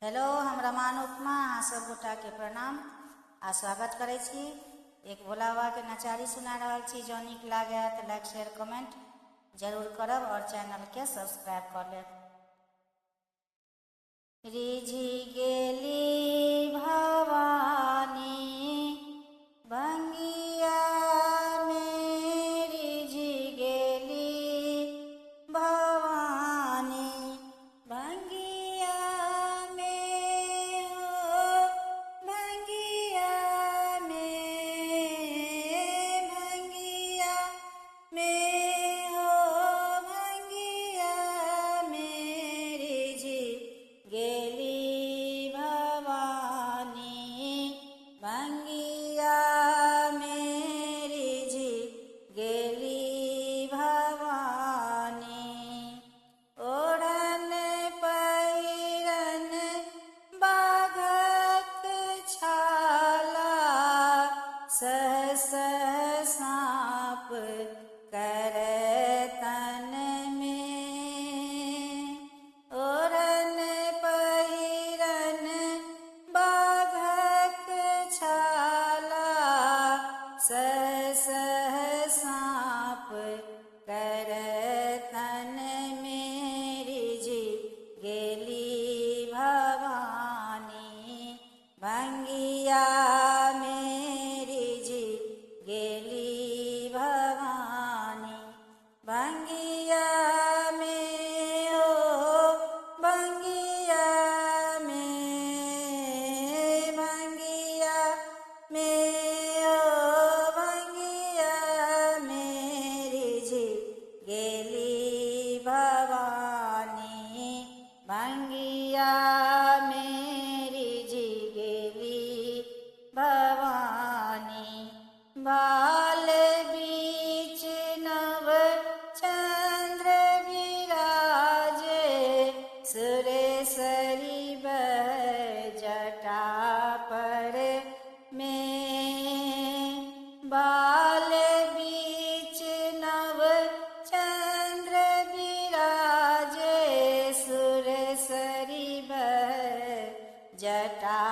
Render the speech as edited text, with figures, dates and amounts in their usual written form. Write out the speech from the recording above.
Hello, हम रमान उपमा अहाँ सब गोटा के प्रणाम आ स्वागत करै छी। एक भोला बाबा के नचारी सुना रहल छी। जँ नीक लागे तो लाइक शेयर कमेंट जरूर करब और चैनल के सब्सक्राइब कर लेब। रिझि गेली भवानी भंगिया में, रिझि गेली भवानी भंगिया में, हो भंगिया में, भंगिया में, हो भंगिया में, रिझि गेली भवानी भंगिया में, रिझि गेली भवानी। ओढ़न पहिरन बाघक छाला, सहस साँप करय तन में। ओढ़न पहिरन बाघक छाला, सहस साँप करय तन में, रिझि गेली भवानी भंगिया में, रिझि गेली भवानी भंगिया में, हो भंगिया में, भंगिया में, हो भंगिया में, रिझि गेली भवानी भंगिया में, रिझि गेली भवानी। बाल बीच नव चंद्र विराजे, सुरेसरी बह जटा पर में। बाल बीच नव चंद्र विराजे, सुरेसरी बह जटा